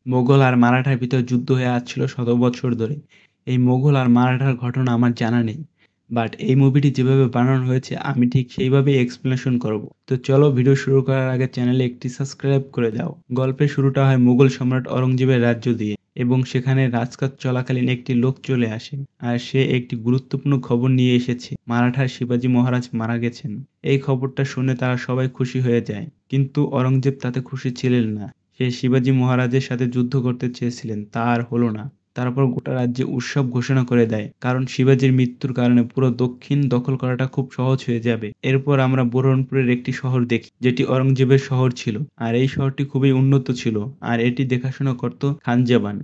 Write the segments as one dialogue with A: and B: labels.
A: মোগল আর মারাঠার ভিতর যুদ্ধ হয়ে আসছিল শত বছর ধরে। এই মোগল আর মারাঠার ঘটনা আমার জানা নেই। বাট এই মুভিটি যেভাবে বানানো হয়েছে আমি ঠিক সেইভাবেই এক্সপ্লেনেশন করব। তো চলো ভিডিও শুরু করার আগে চ্যানেলে একটি সাবস্ক্রাইব করে দাও। গল্পের শুরুটা হয় মুঘল সম্রাট অরঙ্গজেবের রাজ্য দিয়ে এবং সেখানে রাজকাজ চলাকালীন একটি লোক চলে আসে আর সে একটি গুরুত্বপূর্ণ খবর নিয়ে এসেছে। মারাঠার শিবাজী মহারাজ মারা গেছেন। এই খবরটা শুনে তারা সবাই খুশি হয়ে যায়, কিন্তু অরঙ্গজেব তাতে খুশি ছিলেন না। সে শিবাজী মহারাজের সাথে যুদ্ধ করতে চেয়েছিলেন, তা আর হলো না। তারপর গোটা রাজ্যে উৎসব ঘোষণা করে দেয়, কারণ শিবাজীর মৃত্যুর কারণে পুরো দক্ষিণ দখল করাটা খুব সহজ হয়ে যাবে। এরপর আমরা বুরহানপুরের একটি শহর দেখি, যেটি অরঙ্গজেবের শহর ছিল, আর এই শহরটি খুবই উন্নত ছিল, আর এটি দেখাশোনা করত খানজাবান।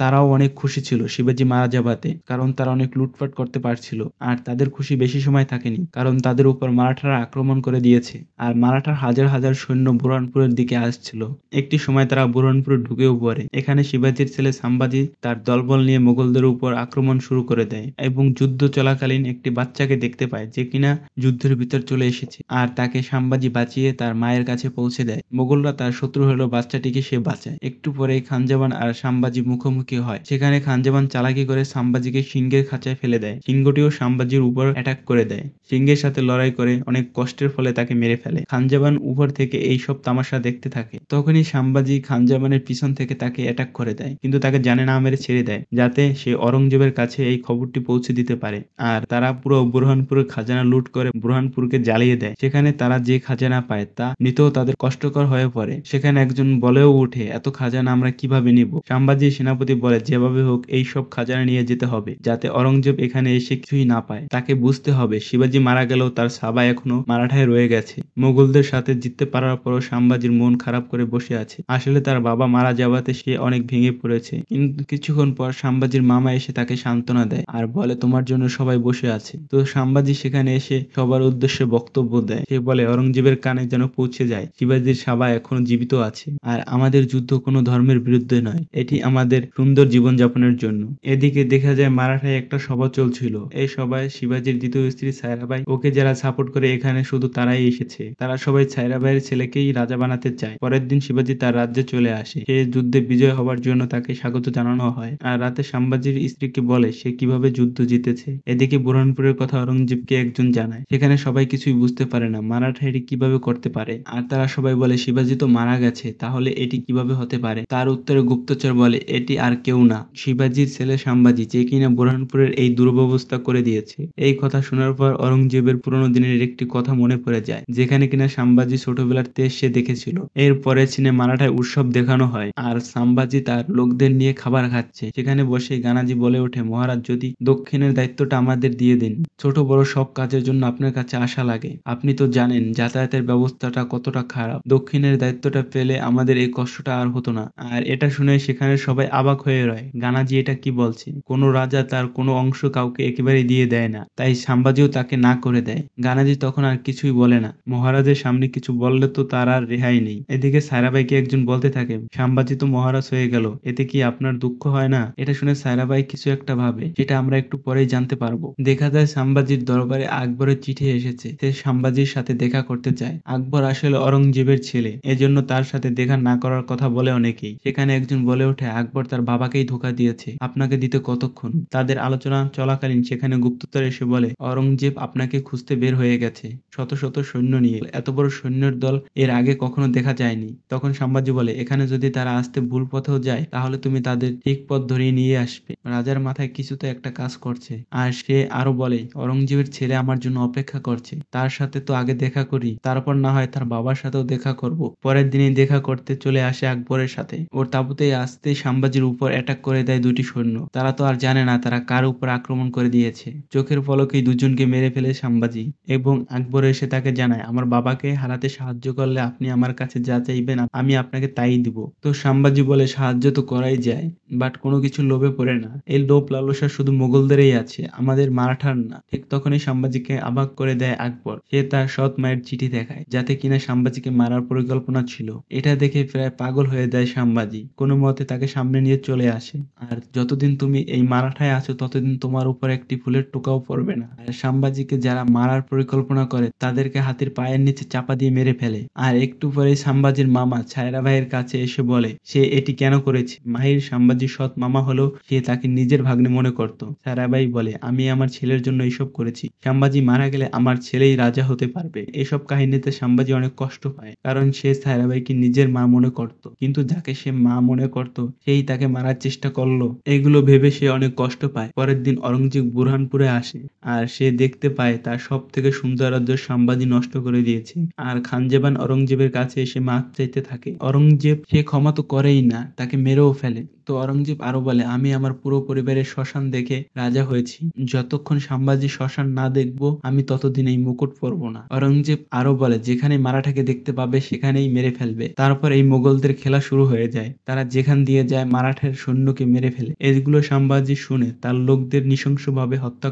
A: তারাও অনেক খুশি ছিল শিবাজী মারা যাওয়াতে, কারণ তারা অনেক লুটপাট করতে পারছিল। আর তাদের খুশি বেশি সময় থাকেনি, কারণ তাদের উপর মারাঠারা আক্রমণ করে দিয়েছে, আর মারাঠার হাজার হাজার সৈন্য বুরহানপুরের দিকে আসছিল। একটি সময় তারা বুরহানপুরে ঢুকেও পড়ে। এখানে শিবাজীর ছেলে সাম্বাজি তার দলবল নিয়ে মোগলদের উপর আক্রমণ শুরু করে দেয় এবং যুদ্ধ চলাকালীন একটি বাচ্চাকে দেখতে পায় যে কিনা যুদ্ধের ভিতর চলে এসেছে, আর তাকে সাম্বাজি বাঁচিয়ে তার মায়ের কাছে পৌঁছে দেয়। মোগলরা তার শত্রু হলো, বাচ্চাটিকে সে বাঁচায়। একটু পরেই খানজামান আর সাম্বাজি মুখোমুখি হয়। সেখানে খানজামান চালাকি করে সাম্বাজিকে সিংহের খাঁচায় ফেলে দেয়। সিংহটিও সাম্বাজির উপর অ্যাটাক করে দেয়। সিংহের সাথে লড়াই করে অনেক কষ্টের ফলে তাকে মেরে ফেলে। খানজামান উপর থেকে এই সব তামাশা দেখতে থাকে। তখনই সাম্বাজি খানজামানের পিছন থেকে তাকে অ্যাটাক করে দেয়, কিন্তু তাকে জানে না মেরে ছেড়ে দেয়, যাতে সে অরঙ্গজেবের কাছে এই খবরটি পৌঁছে দিতে পারে। আর তারা পুরো বুরহানপুরের খাজানা লুট করে বুরহানপুরকে জ্বালিয়ে দেয়। সেখানে তারা যে খাজানা পায় তা নিতেও তাদের কষ্টকর হয়ে পড়ে। সেখানে একজন বলেও উঠে, এত খাজানা আমরা কিভাবে নিব? সাম্বাজি সেনাপতি বলে, যেভাবে হোক এই সব খাজানা নিয়ে যেতে হবে, যাতে অরঙ্গজেব এখানে এসে কিছুই না পায়। তাকে বুঝতে হবে শিবাজী মারা গেলেও তার সাবা এখনো মারাঠায় রয়ে গেছে। মোগলদের সাথে জিততে পারার পরও সাম্বাজির মন খারাপ করে বসে আছে। আসলে তার বাবা মারা যাওয়াতে সে অনেক ভেঙে পড়েছে। কিন্তু কিছুক্ষণ পর সাম্বাজির মামা এসে তাকে সান্ত্বনা দেয় আর বলে, তোমার জন্য সবাই বসে আছে। তো সাম্বাজি সেখানে এসে সবার উদ্দেশ্যে বক্তব্য দেয়। সে বলে, অরঙ্গজেবের কানে যেন পৌঁছে যায় শিবাজীর সাবা এখনো জীবিত আছে, আর আমাদের যুদ্ধ কোনো ধর্মের বিরুদ্ধে নয়, এটি আমাদের সুন্দর জীবনযাপনের জন্য। এদিকে দেখা যায় মারাঠায় একটা সভা চলছিল। এই সভায় শিবাজীর দ্বিতীয় স্ত্রী সায়রাবাই, ওকে যারা সাপোর্ট করে এখানে শুধু তারাই এসেছে। তারা সবাই সায়রাবাইয়ের ছেলেকেই রাজা বানাতে চায়। পরের দিন শিবাজী তার রাজ্যে চলে আসে। সে যুদ্ধে বিজয় হবার জন্য তাকে স্বাগত জানানো হয়, আর রাতে সাম্বাজির স্ত্রীকে বলে সে কিভাবে যুদ্ধ জিতেছে। এদিকে বুরহানপুরের কথা অরঙ্গজেবকে একজন জানায়। সেখানে সবাই কিছুই বুঝতে পারে না মারাঠা এটি কিভাবে করতে পারে, আর তারা সবাই বলে শিবাজী তো মারা গেছে, তাহলে এটি কিভাবে হতে পারে? তার উত্তরে গুপ্তচর বলে, এটি আর কেউ না, শিবাজীর ছেলে সাম্বাজি, যে কিনা বুরহানপুরের এই দুরবস্থা করে দিয়েছে। এই কথা শোনার পর অরঙ্গজেবের পুরনো দিনের একটি কথা মনে পড়ে যায়, যেখানে কিনা সাম্বাজি ছোটবেলার তেজ সে দেখেছিল। এর পরের সিনে মারাঠায় উৎসব দেখানো হয়, আর সাম্বাজি তার লোকদের নিয়ে খাবার খাচ্ছে। সেখানে বসে গানাজি বলে ওঠে, মহারাজ, যদি দক্ষিণের দায়িত্বটা আমাদের দিয়ে দিন। ছোট বড় সব কাজের জন্য আপনার কাছে আসা লাগে। আপনি তো জানেন যাতায়াতের ব্যবস্থাটা কতটা খারাপ। দক্ষিণের দায়িত্বটা পেলে আমাদের এই কষ্টটা আর হতো না। আর এটা শুনে সেখানে সবাই অবাক হয়ে রয়। গানাজি এটা কি বলছে? কোনো রাজা তার কোনো অংশ কাউকে একেবারেই দিয়ে দেয় না, তাই সাম্বাজিও তাকে না করে দেয়। গানাজি তখন আর কিছুই বলে না। মহারাজের সামনে কিছু বললে তো তার আর রেহাই নেই। এদিকে সায়রাবাইকে একজন বলতে থাকে, সাম্বাজি তো মহারাজ হয়ে গেল, এতে কি আপনার দুঃখ হয় না? এটা শুনে সায়রাবাই কিছু একটা ভাবে, সেটা আমরা একটু পরেই জানতে পারবো। দেখা যায় সাম্বাজির দরবারে আকবরের চিঠি এসেছে। সে সাম্বাজির সাথে দেখা করতে চায়। আকবর আসলে অরঙ্গজেবের ছেলে, এজন্য তার সাথে দেখা না করার কথা বলে অনেকেই। সেখানে একজন বলে ওঠে, আকবর তার বাবাকেই ধোঁকা দিয়েছে, আপনাকে দিতে কতক্ষণ? তাদের আলোচনা চলাকালীন সেখানে গুপ্তচর এসে বলে, অরঙ্গজেব আপনাকে খুঁজতে বের হয়ে গেছে শত শত সৈন্য নিয়ে। এত বড় সৈন্যের দল এর আগে কখনো দেখা যায়নি। তখন সাম্বাজি বলে, এখানে যদি তারা আসতে ভুল পথেও যায়, তাহলে তুমি তাদের ঠিক পথ ধরিয়ে নিয়ে আসবে। রাজার মাথায় কিছু তো একটা কাজ করছে। আর সে আরো বলে, অরঙ্গজেবের ছেলে আমার জন্য অপেক্ষা করছে, তার সাথে তো আগে দেখা করি, তারপর না হয় তার বাবার সাথেও দেখা করব। পরের দিনই দেখা করতে চলে আসে আকবরের সাথে। ওর তাঁবুতেই আসতেই সাম্বাজির উপর অ্যাটাক করে দেয় দুটি সৈন্য। তারা তো আর জানে না তারা কার উপর আক্রমণ করে দিয়েছে। চোখের পলকেই দুজনকে মেরে ফেলে সাম্বাজি, এবং আকবর এসে তাকে জানায়, আমার বাবাকে হারাতে সাহায্য করলে আপনি আমার কাছে যা চাইবেন আমি আপনাকে তাই দিব। তো সাম্বাজি বলে, সাহায্য তো করাই যায়, বাট বাট কোনো কিছুর লোভে পড়ে না। এই লোভ লালসা শুধু মুঘলদেরই আছে, আমাদের মারাঠার না। ঠিক তখনই সাম্ভাজিকে অবাক করে দেয় আকবর। সে তার সৎ মায়ের চিঠি দেখায়, যাতে কিনা সাম্ভাজিকে মারার পরিকল্পনা ছিল। এটা দেখে প্রায় পাগল হয়ে যায় সাম্ভাজি। কোনো মতে তাকে সামনে নিয়ে চলে আসে। আর যতদিন তুমি এই মারাঠায় আছো ততদিন তোমার উপর একটি ফুলের টোকাও পড়বে না। আর সাম্ভাজিকে যারা মারার পরিকল্পনা করে তাদেরকে হাতির পায়ের নিচে চাপা দিয়ে মেরে ফেলে। আর একটু পরেই সাম্ভাজির মামা ছায়রা ভাইয়ের কাছে এসে বলে সে এটি কেন করেছে। মাহির সাম্ভাজির সৎ মামা হলেও সে তাকে নিজের ভাগ্নে মনে করত। ছায়রা ভাই বলে আমি আমার ছেলের জন্য এইসব করেছি। সাম্ভাজি মারা গেলে আমার ছেলেই রাজা হতে পারবে। এসব কাহিনীতে সাম্ভাজি অনেক কষ্ট পায়, কারণ সে ছায়রা ভাইকে নিজের মা মনে করত, কিন্তু যাকে সে মা মনে করত সেই তাকে মারার চেষ্টা করলো। এগুলো ভেবে সে অনেক কষ্ট পায়। পরের দিন অরঙ্গজেব বুরহানপুরে আসে আর সে দেখতে পায় তার সব থেকে সুন্দর রাজ্য সাম্ভাজি নষ্ট করে দিয়েছে। আর খানজেবান অরঙ্গজেবের কাছে এসে মাফ চাইতে থাকে। অরঙ্গজেব সে ক্ষমা তো করেই না, তাকে মেরেও ফেলে। তো অরঙ্গজেব আরো বলে আমি আমার পুরো পরিবারের শ্মশান দেখে রাজা হয়েছি, যতক্ষণ সাম্ভাজি শ্মশান না দেখবো আমি ততদিন এই মুকুট পরবো না। অরঙ্গজেব আরো বলে যেখানে মারাঠাকে দেখতে পাবে সেখানেই মেরে ফেলবে। তারপর এই মোগলদের খেলা শুরু হয়ে যায়। তারা যেখান দিয়ে যায় মারাঠার সৈন্যকে মেরে ফেলে। এগুলো সাম্ভাজি শুনে তার লোকদের নৃশংসভাবে হত্যা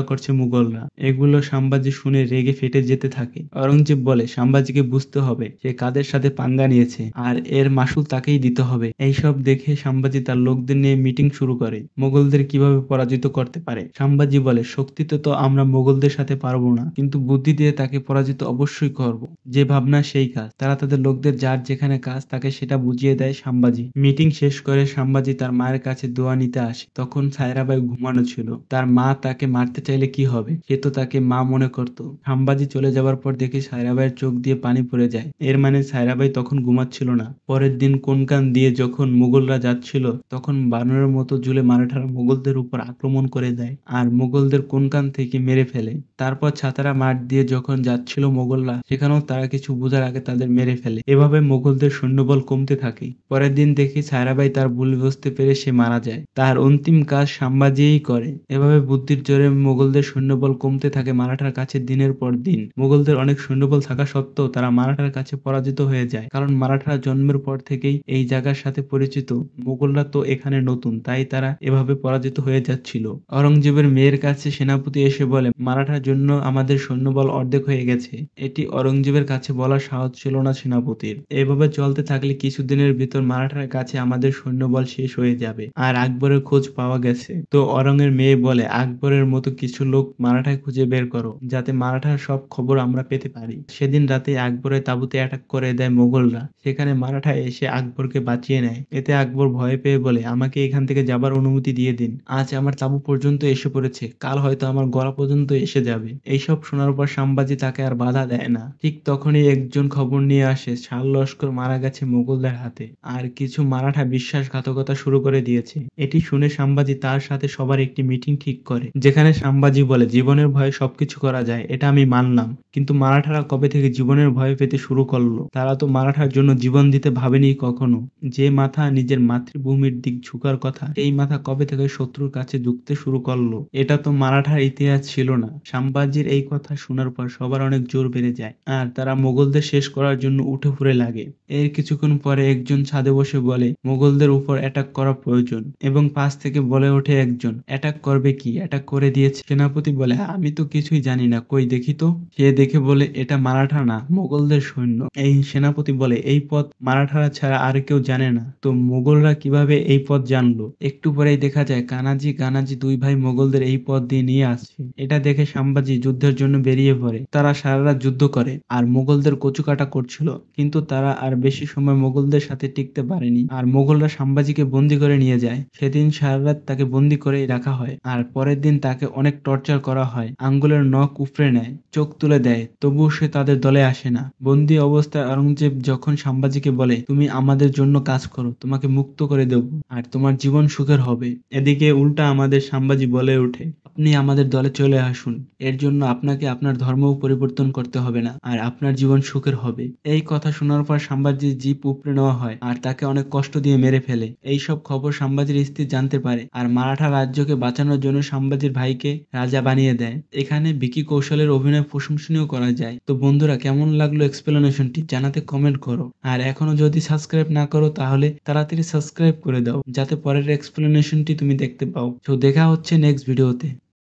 A: করছে মুঘলরা। এগুলো সাম্ভাজি শুনে রেগে ফেটে যেতে থাকে। অরঙ্গজেব বলে সাম্ভাজিকে বুঝতে হবে সে কাদের সাথে পাঙ্গা নিয়েছে, আর এর মাসুল তাকেই দিতে হবে। এইসব দেখে সাম্ভাজি তার লোকদের নিয়ে মিটিং শুরু করে মোগলদের কিভাবে পরাজিত করতে পারে। সাম্ভাজি বলে শক্তিতে তো আমরা মোগলদের সাথে পারবো না, কিন্তু বুদ্ধি দিয়ে তাকে পরাজিত অবশ্যই করব। যে ভাবনা সেই কাজ। তারা তাদের লোকদের যার যেখানে কাজ তাকে সেটা বুঝিয়ে দেয় সাম্ভাজি। মিটিং শেষ করে সাম্ভাজি তার মায়ের কাছে দোয়া নিতে আসে। তখন ছায়রাবাই ঘুমানো ছিল। তার মা তাকে মারতে চাইলে কি হবে, সে তো তাকে মা মনে করত। সাম্ভাজি চলে যাবার পর দেখে ছায়রাবাইয়ের চোখ দিয়ে পানি পড়ে যায়। এর মানে ছায়রাবাই তখন ঘুমাচ্ছিল না। পরের দিন কোনকান দিয়ে যখন মুঘলরা যাচ্ছিল তখন বানরের মতো ঝুলে মারাঠারা মুঘলদের উপর আক্রমণ করে দেয় আর মুঘলদের কোনকান থেকে মেরে ফেলে। তারপর ছাতারা মাঠ দিয়ে যখন যাচ্ছিল মুঘলরা, সেখানেও তারা কিছু বোঝার আগে তাদের মেরে ফেলে। এভাবে মুঘলদের সৈন্যবল কমতে থাকে। পরের দিন দেখি ছায়রাবাই তার ভুল বুঝতে পেরে সে মারা যায়। তার অন্তিম কাজ সাম্ভাজিই করে। এভাবে বুদ্ধির জোরে মুঘলদের সৈন্যবল কমতে থাকে মারাঠার কাছে দিনের পর দিন। মুঘলদের অনেক সৈন্যবল থাকা সত্ত্বেও তারা মারাঠার কাছে পরাজিত হয়ে যায়, কারণ মারাঠারা জন্মের পর থেকেই এই জায়গার সাথে পরিচিত। মুঘলরা তো এখানে নতুন, তাই তারা এভাবে পরাজিত হয়ে যাচ্ছিল। অরঙ্গজেবের মেয়ের কাছে সেনাপতি এসে বলে মারাঠার জন্য আমাদের সৈন্যবল অর্ধেক হয়ে গেছে। এটি অরঙ্গজেবের কাছে বলার সাহস ছিল না সেনাপতির। এভাবে চলতে থাকলে কিছুদিনের ভিতর মারাঠার কাছে আমাদের সৈন্যবল শেষ হয়ে যাবে আর আকবরের খোঁজ পাওয়া গেছে। তো অরঙ্গের মেয়ে বলে আকবরের মতো কিছু লোক মারাঠায় খুঁজে বের করো, যাতে মারাঠার সব খবর আমরা পেতে পারি। সেদিন রাতে আকবরের তাঁবুতে অ্যাটাক করে দেয় মোগলরা। সেখানে মারাঠা এসে আকবরকে বাঁচিয়ে নেয়। এতে আকবর ভয় পেয়ে বলে আমাকে এখান থেকে যাবার অনুমতি দিয়ে দিন। আজ আমার তাঁবু পর্যন্ত এসে পড়েছে, কাল হয়তো আমার গলা পর্যন্ত এসে যাবে। এইসব শোনার পর সাম্ভাজি তাকে আর বাধা দেয় না। ঠিক তখনই একজন খবর নিয়ে আসে শাল লস্কর মারা গেছে মুঘলদের হাতে, আর কিছু মারাঠা বিশ্বাসঘাতকতা শুরু করে দিয়েছে। এটি শুনে সাম্ভাজি তার সাথে সবার একটি মিটিং ঠিক করে, যেখানে সাম্ভাজি বলে জীবনের ভয়ে সবকিছু করা যায়, এটা আমি মানলাম, কিন্তু মারাঠারা কবে থেকে জীবনের ভয় পেতে শুরু করলো? তারা তো মারাঠার জন্য জীবন দিতে ভাবেনি কখনো। যে মাথা নিজের মাতৃভূমির দিক ঝুঁকার কথা, এই মাথা কবে থেকে শত্রুর কাছে ঝুঁকতে শুরু করলো? এটা তো মারাঠার ইতিহাস ছিল না। সাম্ভাজির এই কথা শোনার পর সবার অনেক জোর বেড়ে যায় আর তারা মোগলদের শেষ করার জন্য উঠে পড়ে লাগে। এর কিছুক্ষণ পরে একজন ছাদে বসে বলে মোগলদের উপর অ্যাটাক করা প্রয়োজন, এবং পাশ থেকে বলে ওঠে একজন অ্যাটাক করবে কি, অ্যাটাক করে দিয়েছে। সেনাপতি বলে আমি তো কিছুই জানি না, কই দেখি তো। সে দেখে বলে এটা মারাঠা না, মোগলদের সৈন্য। এই সেনাপতি বলে এই পথ মারাঠারা ছাড়া আর কেউ জানে না, তো মোগলরা কিভাবে এই পথ জানলো? একটু পরেই দেখা যায় কানাজি গানাজি দুই ভাই মোগলদের এই পথ দিয়ে নিয়ে আসছে। এটা দেখে সাম্ভাজি যুদ্ধের জন্য বেরিয়ে পড়ে। তারা সারা রাত যুদ্ধ করে আর মোগলদের কচুকাটা করছিল, কিন্তু তারা আর বেশি সময় মোগলদের সাথে টিকতে পারেনি আর মোগলরা সাম্ভাজিকে বন্দি করে নিয়ে যায়। সেদিন সারা রাত তাকে বন্দি করেই রাখা হয় আর পরের দিন তাকে অনেক টর্চার করা হয়। আঙ্গুলের নখ উপড়ে নেয়, চোখ তুলে দেয়, তবুও সে তাদের দলে আসে না। বন্দি অবস্থায় অরঙ্গজেব যখন সাম্ভাজিকে বলে তুমি আমাদের জন্য কাজ করো, তোমাকে মুক্ত করে দেব আর তোমার জীবন সুখের হবে, এদিকে উল্টা আমাদের সাম্ভাজি বলে ওঠে আপনি আমাদের দলে চলে আসুন, এর জন্য আপনাকে আপনার ধর্মও পরিবর্তন করতে হবে না আর আপনার জীবন সুখের হবে। এই কথা শোনার পর সাম্ভাজির জিভ উপড়ে নেওয়া হয় আর তাকে অনেক কষ্ট দিয়ে মেরে ফেলে। এই সব খবর সাম্ভাজির স্ত্রী জানতে পারে আর মারাঠা রাজ্যকে বাঁচানোর জন্য সাম্ভাজির ভাইকে রাজা বানিয়ে দেয়। এখানে ভিকি কৌশলের অভিনয় প্রশংসনীয় করা যায়। তো বন্ধুরা, কেমন লাগলো এক্সপ্লেনেশনটি জানাতে কমেন্ট করো, আর এখনো যদি সাবস্ক্রাইব না করো করো তাহলে তাড়াতাড়ি সাবস্ক্রাইব করে দাও যাতে পরের এক্সপ্লেনেশনটি তুমি দেখতে পাও। তো দেখা হচ্ছে নেক্সট ভিডিওতে।